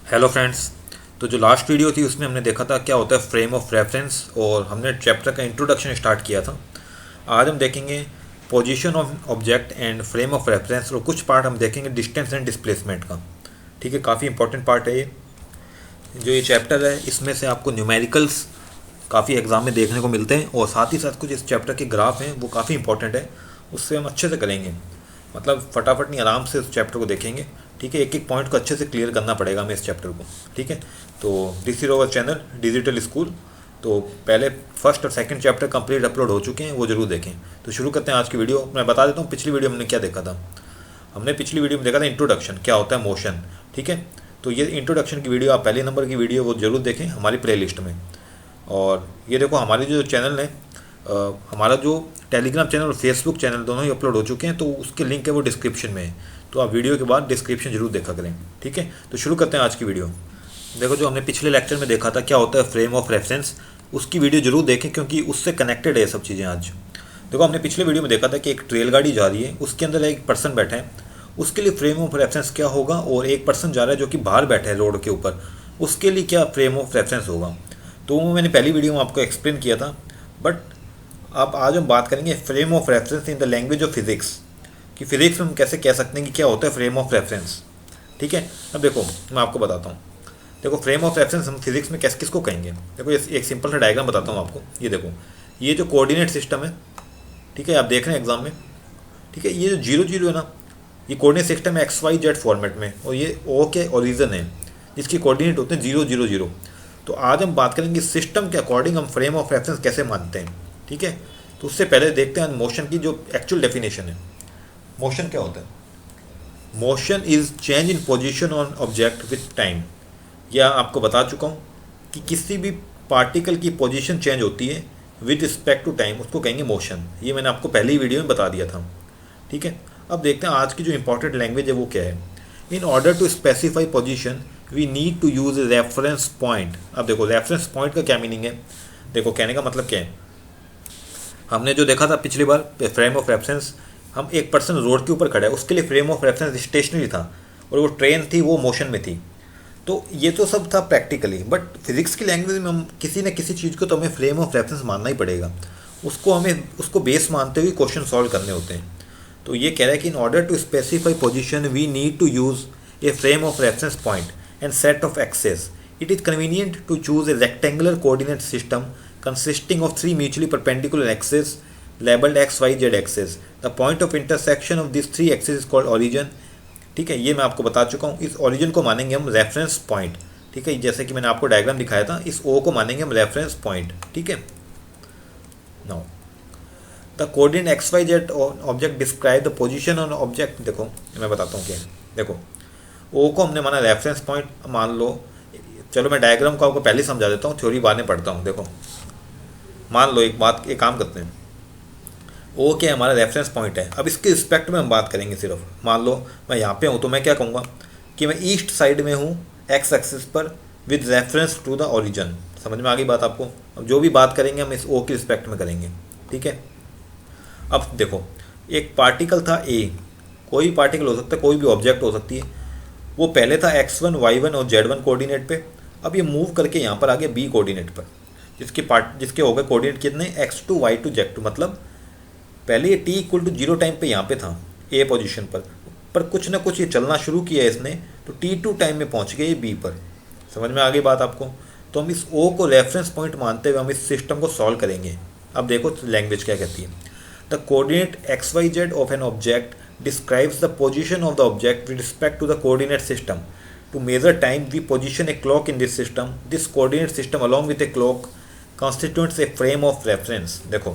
Hello friends. तो जो last video थी उसमें हमने देखा था क्या होता है फ्रेम ऑफ रेफरेंस और हमने चैप्टर का इंट्रोडक्शन स्टार्ट किया था। आज हम देखेंगे position of object and frame of reference और कुछ पार्ट हम देखेंगे डिस्टेंस एंड डिस्प्लेसमेंट का। ठीक है, काफ़ी इंपॉर्टेंट पार्ट है ये। जो ये चैप्टर है इसमें से आपको न्यूमेरिकल्स काफ़ी एग्जाम में देखने को मिलते हैं और साथ ही साथ कुछ इस चैप्टर के ग्राफ हैं वो काफ़ी इंपॉर्टेंट है, उससे हम अच्छे से करेंगे। मतलब फटाफट नहीं, आराम से उस चैप्टर को देखेंगे। ठीक है, एक एक पॉइंट को अच्छे से क्लियर करना पड़ेगा हमें इस चैप्टर को। ठीक है, तो this is our channel digital school. तो पहले फर्स्ट और सेकंड चैप्टर कंप्लीट अपलोड हो चुके हैं, वो जरूर देखें। तो शुरू करते हैं आज की वीडियो। मैं बता देता हूँ पिछली वीडियो में हमने क्या देखा था। हमने पिछली वीडियो में देखा था इंट्रोडक्शन, क्या होता है मोशन। ठीक है, तो ये इंट्रोडक्शन की वीडियो, आप पहले नंबर की वीडियो वो जरूर देखें हमारी प्लेलिस्ट में। और ये देखो हमारे जो चैनल है, हमारा जो टेलीग्राम चैनल और फेसबुक चैनल दोनों ही अपलोड हो चुके हैं, तो उसके लिंक है वो डिस्क्रिप्शन में है। तो आप वीडियो के बाद डिस्क्रिप्शन जरूर देखा करें। ठीक है, तो शुरू करते हैं आज की वीडियो। देखो, जो हमने पिछले लेक्चर में देखा था क्या होता है फ्रेम ऑफ रेफरेंस, उसकी वीडियो जरूर देखें क्योंकि उससे कनेक्टेड है ये सब चीज़ें आज। देखो, हमने पिछले वीडियो में देखा था कि एक रेलगाड़ी जा रही है, उसके अंदर एक पर्सन बैठा है, उसके लिए फ्रेम ऑफ रेफरेंस क्या होगा, और एक पर्सन जा रहा है जो कि बाहर बैठा है रोड के ऊपर, उसके लिए क्या फ्रेम ऑफ रेफरेंस होगा। तो वो मैंने पहली वीडियो में आपको एक्सप्लेन किया था। बट अब आज हम बात करेंगे frame of reference in the language of physics, कि फिजिक्स में हम कैसे कह सकते हैं कि क्या होता है फ्रेम ऑफ रेफरेंस। ठीक है, अब देखो मैं आपको बताता हूँ। देखो, फ्रेम ऑफ रेफरेंस हम फिजिक्स में कैसे किसको कहेंगे। देखो, एक सिंपल सा डायग्राम बताता हूँ आपको। ये देखो, ये जो कोऑर्डिनेट सिस्टम है, ठीक है, आप देख रहे हैं एग्जाम में। ठीक है, ये जो जीरो जीरो है ना, ये कोऑर्डिनेट सिस्टम है एक्स वाई जेड फॉर्मेट में, और ये ओ के ओरिजिन है जिसकी कोऑर्डिनेट होते हैं 0 0 0। तो आज हम बात करेंगे सिस्टम के अकॉर्डिंग हम फ्रेम ऑफ रेफरेंस कैसे मानते हैं। ठीक है, तो उससे पहले देखते हैं मोशन की जो एक्चुअल डेफिनेशन है। मोशन क्या होता है? Motion is change in position on object with time. यह आपको बता चुका हूँ कि किसी भी पार्टिकल की पोजीशन चेंज होती है विद रिस्पेक्ट टू टाइम, उसको कहेंगे मोशन। ये मैंने आपको पहली वीडियो में बता दिया था। ठीक है, अब देखते हैं आज की जो इंपॉर्टेंट लैंग्वेज है वो क्या है। In order to specify position we need to use reference point. अब देखो, रेफरेंस पॉइंट का क्या मीनिंग है। देखो, कहने का मतलब क्या है, हमने जो देखा था पिछली बार फ्रेम ऑफ रेफरेंस, हम एक पर्सन रोड के ऊपर खड़ा है, उसके लिए फ्रेम ऑफ रेफरेंस स्टेशनरी था, और वो ट्रेन थी वो मोशन में थी। तो ये तो सब था प्रैक्टिकली, बट फिजिक्स की लैंग्वेज में हम किसी न किसी चीज़ को तो हमें फ्रेम ऑफ रेफरेंस मानना ही पड़ेगा। उसको बेस मानते हुए क्वेश्चन सॉल्व करने होते हैं। तो ये कह रहा है कि in order to specify position we need to use a frame of reference point and set of axes. It is convenient to choose a rectangular coordinate system consisting of three mutually perpendicular axes labeled x, y, z axes. The point of intersection of these three axes is called origin. ठीक है, ये मैं आपको बता चुका हूँ। इस origin को मानेंगे हम रेफरेंस पॉइंट। ठीक है, जैसे कि मैंने आपको डायग्राम दिखाया था, इस ओ को मानेंगे हम रेफरेंस पॉइंट। ठीक है, now the coordinate x y z object describe the position on object. देखो, मैं बताता हूँ क्या है। देखो, ओ को हमने माना रेफरेंस पॉइंट मान लो। चलो मैं डायग्राम को आपको पहले समझा देता हूँ, थ्योरी बाद में पढ़ता हूँ। देखो, मान लो एक काम करते हैं, ओ क्या हमारा रेफरेंस पॉइंट है। अब इसके रिस्पेक्ट में हम बात करेंगे। सिर्फ मान लो मैं यहाँ पे हूँ, तो मैं क्या कहूँगा कि मैं ईस्ट साइड में हूँ एक्स एक्सिस पर with reference to the origin. समझ में आ गई बात आपको। अब जो भी बात करेंगे हम इस ओ के रिस्पेक्ट में करेंगे। ठीक है, अब देखो, एक पार्टिकल था ए, कोई पार्टिकल हो सकता है, कोई भी ऑब्जेक्ट हो सकती है। वो पहले था x1 y1 और z1 कोऑर्डिनेट पे। अब ये मूव करके यहाँ पर आ गया b कोऑर्डिनेट पर, जिसके हो गए कोऑर्डिनेट कितने x2 y2 z2। मतलब पहले ये t इक्वल टू 0 टाइम पे यहाँ पे था ए पोजीशन पर कुछ ना कुछ ये चलना शुरू किया इसने, तो t2 टाइम में पहुँच गए ये b पर। समझ में आ गई बात आपको। तो हम इस o को रेफरेंस पॉइंट मानते हुए हम इस सिस्टम को सॉल्व करेंगे। अब देखो लैंग्वेज क्या कहती है। The coordinate x y z of an object describes the position of the object with respect to the coordinate system. To measure time, we position a clock in this system. This coordinate system along with a clock constitutes a frame of reference. देखो,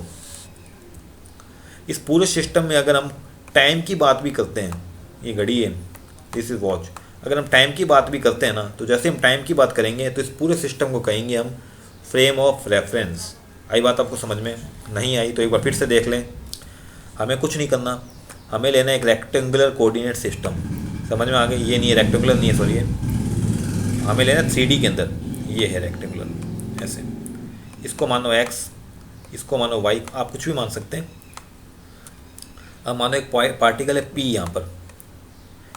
इस पूरे system में अगर हम time की बात भी करते हैं, ये घड़ी है, दिस इज वॉच, अगर हम टाइम की बात भी करते हैं ना, तो जैसे हम टाइम की बात करेंगे तो इस पूरे सिस्टम को कहेंगे हम फ्रेम ऑफ रेफरेंस। आई बात आपको समझ में? नहीं आई तो एक बार फिर से देख लें। हमें कुछ नहीं करना, हमें लेना एक रेक्टेंगुलर कोऑर्डिनेट सिस्टम। समझ में आ गई? ये नहीं है रेक्टेंगुलर, नहीं है सॉरी, हमें लेना 3D के अंदर। ये है रेक्टेंगुलर, ऐसे। इसको मानो x, इसको मानो y, आप कुछ भी मान सकते हैं। अब मानो एक पार्टिकल है p यहाँ पर,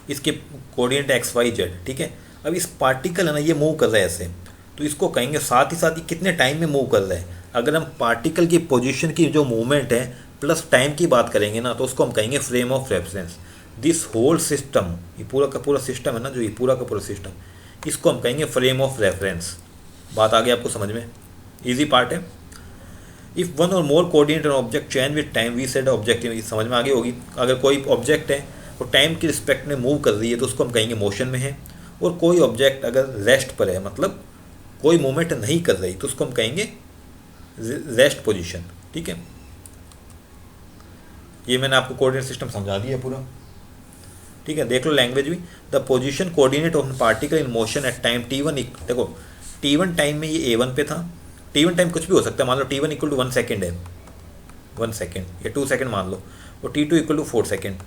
इसके कोऑर्डिनेट एक्स वाई जेड। ठीक है, अब इस पार्टिकल है ना, ये मूव कर रहा है ऐसे, तो इसको कहेंगे साथ ही कितने टाइम में मूव कर रहा है। अगर हम पार्टिकल की पोजीशन की जो मूवमेंट है प्लस टाइम की बात करेंगे ना, तो उसको हम कहेंगे frame of reference. This whole system, ये पूरा का पूरा सिस्टम है ना, जो ये पूरा का पूरा सिस्टम, इसको हम कहेंगे फ्रेम ऑफ रेफरेंस। बात आ गई आपको समझ में? ईजी पार्ट है। If one or more coordinate object change with time we said object, समझ में आ गई होगी। अगर कोई ऑब्जेक्ट है वो टाइम की रिस्पेक्ट में मूव कर रही है तो उसको हम कहेंगे मोशन में है, और कोई ऑब्जेक्ट अगर रेस्ट पर है, मतलब कोई मूवमेंट नहीं कर रही, तो उसको हम कहेंगे रेस्ट पोजीशन। ठीक है, ये मैंने आपको कोऑर्डिनेट सिस्टम समझा दिया पूरा। ठीक है, देख लो लैंग्वेज भी। The position coordinate of particle in motion at time t1, देखो t1 टाइम में ये a1 पे था। t1 टाइम कुछ भी हो सकता है, मान लो t1 इक्वल टू 1 सेकेंड है, 1 सेकेंड या 2 सेकेंड मान लो, और t2 इक्वल टू 4 सेकेंड।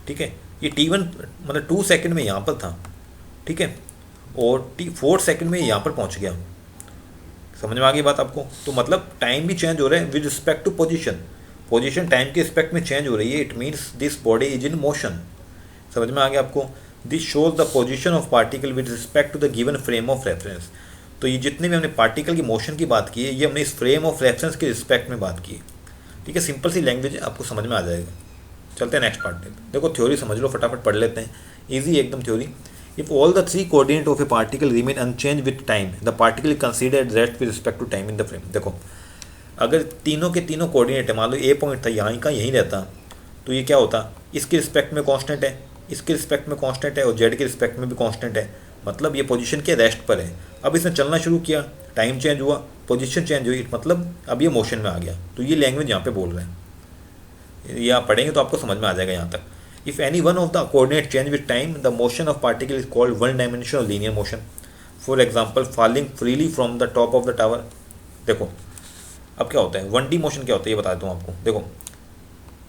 ठीक है, ये t1 मतलब 2 सेकेंड में यहाँ पर था, ठीक है, और 4 सेकेंड में यहाँ पर पहुँच गया। समझ में आ गई बात आपको? तो मतलब टाइम भी चेंज हो रहा है with respect to position, position time के रिस्पेक्ट में चेंज हो रही है। It means this body is in motion. समझ में आ गया आपको? This shows the position of particle with respect to the given frame of reference. तो ये जितने भी हमने पार्टिकल की मोशन की बात की है, ये हमने इस फ्रेम ऑफ रेफरेंस के रिस्पेक्ट में बात की है। ठीक है, सिंपल सी लैंग्वेज आपको समझ में आ जाएगा। चलते हैं नेक्स्ट पार्ट में। देखो थ्योरी समझ लो, फटाफट पढ़ लेते हैं, ईजी एकदम theory. If all the 3 coordinate of a particle remain unchange with time, the particle considered rest with respect to time in the frame. देखो अगर तीनों के तीनों कोऑर्डिनेट है, मान लो ए पॉइंट था यहाँ का यहीं रहता, तो ये क्या होता, इसके रिस्पेक्ट में कांस्टेंट है, इसके रिस्पेक्ट में कांस्टेंट है, और जेड के रिस्पेक्ट में भी कांस्टेंट है, मतलब ये पोजीशन के रेस्ट पर है। अब इसने चलना शुरू किया, टाइम चेंज हुआ, पोजीशन चेंज हुई, मतलब अब ये मोशन में आ गया। तो ये लैंग्वेज यहाँ पे बोल रहे हैं, ये आप पढ़ेंगे तो आपको समझ में आ जाएगा यहाँ तक। If any one of the coordinate change with time, the motion of particle is called one dimensional linear motion. For example falling freely from the top of the tower. देखो अब क्या होता है, 1D मोशन क्या होता है ये बता देता हूँ आपको। देखो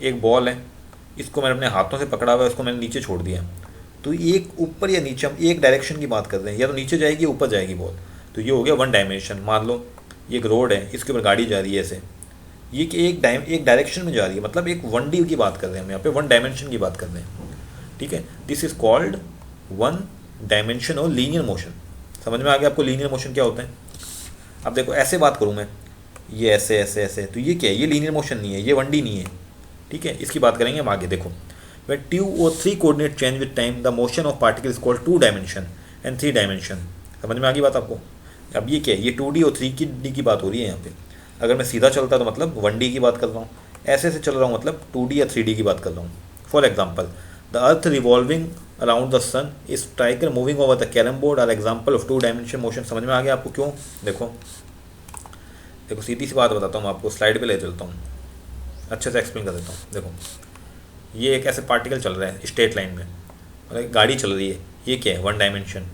एक बॉल है, इसको मैंने अपने हाथों से पकड़ा हुआ है, इसको मैंने नीचे छोड़ दिया, तो एक ऊपर या नीचे, हम एक डायरेक्शन की बात कर रहे हैं, या तो नीचे जाएगी या ऊपर जाएगी बॉल, तो ये हो गया 1 डायमेंशन। मान लो ये एक रोड है, इसके ऊपर गाड़ी जा रही है ऐसे, ये कि एक डायरेक्शन में जा रही है, मतलब एक 1D की बात कर रहे हैं हम यहाँ पे, 1 डायमेंशन की बात कर रहे हैं। ठीक है, दिस इज कॉल्ड 1 डायमेंशन और लीनियर मोशन। समझ में आ गया आपको लीनियर मोशन क्या होता है? अब देखो ऐसे बात करूँ मैं, ये ऐसे ऐसे ऐसे, तो ये क्या है, ये लीनियर मोशन नहीं है, ये 1D नहीं है। ठीक है, इसकी बात करेंगे हम आगे। देखो when 2 or 3 coordinate change with time, the motion of particle is called 2 dimension and 3 dimension। समझ में आ गई बात आपको? अब ये क्या है, ये 2D और 3D की बात हो रही है यहाँ पे। अगर मैं सीधा चलता तो मतलब 1D की बात कर रहा हूँ, ऐसे ऐसे चल रहा हूँ मतलब 2D या 3D की बात कर रहा हूँ। For example the earth revolving around the sun, is striker moving over the carrom board are example of 2 dimension motion. समझ में आ गया आपको क्यों? देखो सीधी सी बात बताता हूँ आपको, स्लाइड पे ले चलता हूँ, अच्छे से एक्सप्लेन कर देता हूँ। देखो ये एक ऐसे पार्टिकल चल रहा है स्ट्रेट लाइन में, मतलब गाड़ी चल रही है, ये क्या है 1 डायमेंशन।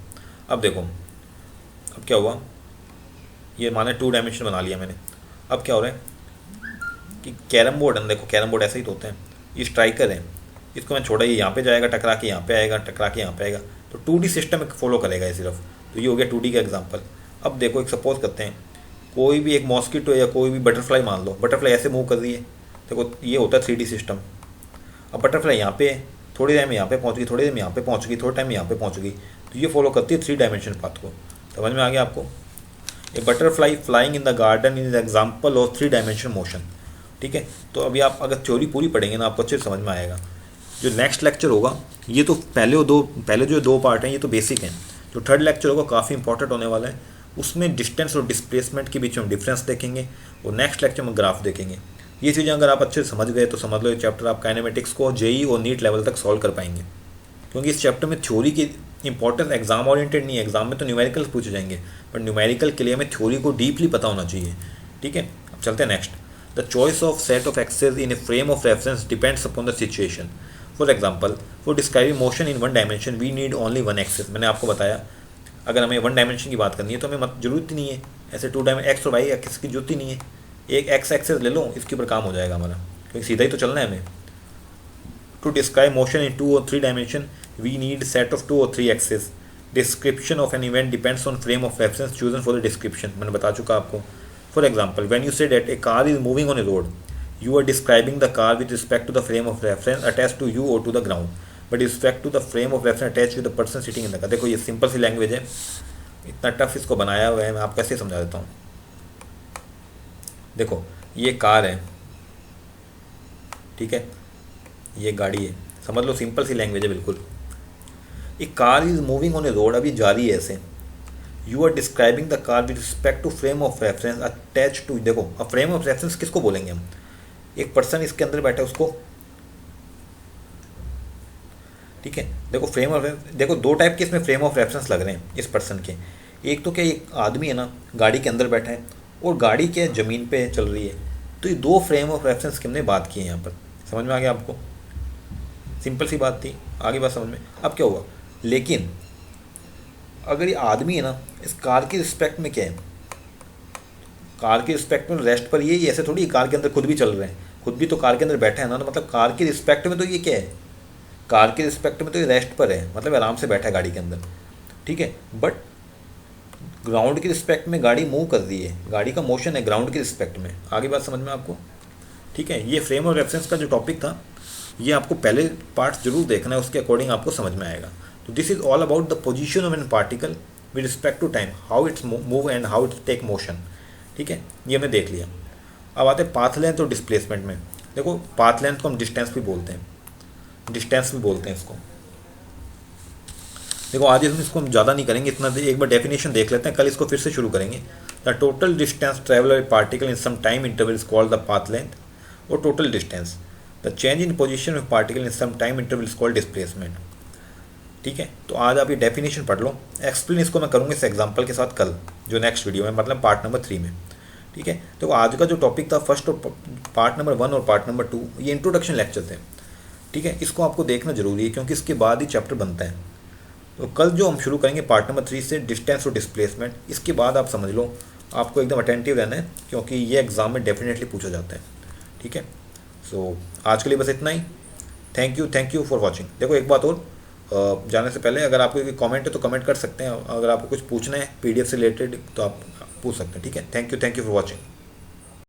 अब देखो अब क्या हुआ, ये माने 2 डायमेंशन बना लिया मैंने। अब क्या हो रहा है कि कैरम बोर्ड है, देखो कैरम बोर्ड ऐसे ही तो होते हैं, ये स्ट्राइकर है, इसको मैं छोड़ा, ये यहाँ पे जाएगा, टकरा के यहाँ पे आएगा, टकरा के यहाँ पे आएगा, तो 2D सिस्टम फॉलो करेगा ये सिर्फ। तो ये हो गया 2D का एग्जाम्पल। अब देखो एक सपोज करते हैं, कोई भी एक मॉस्किटो या कोई भी बटरफ्लाई मान लो, बटरफ्लाई ऐसे मूव कर रही है, देखो ये होता है 3D सिस्टम। अब बटरफ्लाई यहाँ पे थोड़ी टाइम में यहाँ पे पहुँच गई, थोड़ी देर में यहाँ पे पहुँच गई, थोड़ी टाइम में यहाँ पे पहुँच गई, तो ये फॉलो करती है 3 डायमेंशन पाथ को। समझ में आ गया आपको? ए butterfly flying in the garden is example of 3 dimension motion. ठीक है, तो अभी आप अगर थ्योरी पूरी पढ़ेंगे ना आपको अच्छे से समझ में आएगा। जो नेक्स्ट लेक्चर होगा, ये तो पहले जो 2 पार्ट हैं ये तो बेसिक हैं, जो 3rd लेक्चर होगा काफ़ी इंपॉर्टेंट होने वाला है, उसमें डिस्टेंस और डिस्प्लेसमेंट के बीच में डिफरेंस देखेंगे, और नेक्स्ट लेक्चर में ग्राफ देखेंगे। ये चीज़ें अगर आप अच्छे से समझ गए तो समझ लो ये चैप्टर आप काइनेमेटिक्स को JEE और नीट लेवल तक सॉल्व कर पाएंगे, क्योंकि इस चैप्टर में थ्योरी की इंपॉर्टेंस एग्जाम ओरिएंटेड नहीं है। एग्जाम में तो न्यूमेरिकल पूछे जाएंगे, बट न्यूमेरिकल के लिए हमें थ्योरी को डीपली पता होना चाहिए। ठीक है, अब चलते हैं next. The choice of set of axes in a frame of reference depends upon the situation. For example for describing motion in 1 dimension we need only 1 axes. मैंने आपको बताया अगर हमें 1 डायमेंशन की बात करनी है तो हमें जरूरत ही नहीं है ऐसे 2 डायमेंशन एक्स और वाई एक्सेस की जरूरत ही नहीं है, एक एक्स एक्सेस ले लो, इसके ऊपर काम हो जाएगा हमारा, क्योंकि सीधा ही तो चलना है हमें। टू डिस्क्राइब मोशन इन 2 और 3 dimension we need set of 2 और 3 axes. Description of an event depends on frame of reference chosen for the description. मैंने बता चुका आपको। For example when you say that a car is moving on a road, you are describing the car with respect to the frame of reference attached to you or to the ground, but respect to the frame of reference attach with the person sitting in the car. देखो ये simple सी language है, इतना tough इसको बनाया हुआ है, मैं आपको कैसे समझा देता हूँ। देखो ये कार है, ठीक है, ये गाड़ी है, समझ लो सिंपल सी लैंग्वेज है बिल्कुल। एक car is moving on a road, अभी जारी है ऐसे। You are describing the car with respect to frame of reference attach to, देखो अब फ्रेम ऑफ रेफरेंस किसको बोलेंगे हम, एक पर्सन इसके अंदर बैठा है उसको, ठीक है। देखो फ्रेम ऑफ, देखो दो टाइप के इसमें फ्रेम ऑफ रेफरेंस लग रहे हैं इस पर्सन के। एक तो क्या एक आदमी है ना गाड़ी के अंदर बैठा है, और गाड़ी क्या ज़मीन पे चल रही है, तो ये दो फ्रेम ऑफ रेफरेंस की हमने बात की है यहाँ पर। समझ में आ गया आपको, सिंपल सी बात थी, आगे बात समझ में। अब क्या हुआ, लेकिन अगर ये आदमी है ना, इस कार की रिस्पेक्ट में क्या है, कार की रिस्पेक्ट में रेस्ट पर ये ऐसे थोड़ी कार के अंदर खुद भी चल रहे हैं, खुद भी तो कार के अंदर बैठा है ना, तो मतलब कार की रिस्पेक्ट में तो ये क्या है, कार की रिस्पेक्ट में तो ये रेस्ट पर है, मतलब आराम से बैठा है गाड़ी के अंदर, ठीक है। बट ग्राउंड की रिस्पेक्ट में गाड़ी मूव कर रही है, गाड़ी का मोशन है ग्राउंड की रिस्पेक्ट में। आगे बात समझ में आपको, ठीक है। ये फ्रेम ऑफ रेफरेंस का जो टॉपिक था, ये आपको पहले पार्ट जरूर देखना है, उसके अकॉर्डिंग आपको समझ में आएगा। तो this is all about the position of an particle with respect to time, how its move and how its take motion, ठीक है, ये हमने देख लिया। अब आते हैं पाथ लेंथ और डिस्प्लेसमेंट में। देखो पाथ लेंथ को हम डिस्टेंस भी बोलते हैं, डिस्टेंस भी बोलते हैं इसको। देखो आज हम इसको हम ज़्यादा नहीं करेंगे, इतना एक बार डेफिनेशन देख लेते हैं, कल इसको फिर से शुरू करेंगे। The total distance travel particle in some time interval is called the path length और total distance. The change in position of particle in some time interval is called displacement, ठीक है। तो आज आप ये डेफिनेशन पढ़ लो, एक्सप्लेन इसको मैं करूँगा इस एग्जाम्पल के साथ कल, जो नेक्स्ट वीडियो में, मतलब पार्ट नंबर 3 में, ठीक है। तो आज का जो टॉपिक था फर्स्ट और पार्ट नंबर 1 और पार्ट नंबर 2, ये इंट्रोडक्शन लेक्चर थे, ठीक है। इसको आपको देखना जरूरी है क्योंकि इसके बाद ही चैप्टर बनता है। तो कल जो हम शुरू करेंगे पार्ट नंबर 3 से, डिस्टेंस और डिस्प्लेसमेंट, इसके बाद आप समझ लो, आपको एकदम अटेंटिव रहना है क्योंकि ये एग्जाम में डेफिनेटली पूछा जाता है, ठीक है। सो आज के लिए बस इतना ही, थैंक यू फॉर वॉचिंग। देखो एक बात और, जाने से पहले अगर आपको कोई कमेंट है तो कमेंट कर सकते हैं, अगर आपको कुछ पूछना है PDF से रिलेटेड तो आप पूछ सकते हैं, ठीक है। Thank you for watching.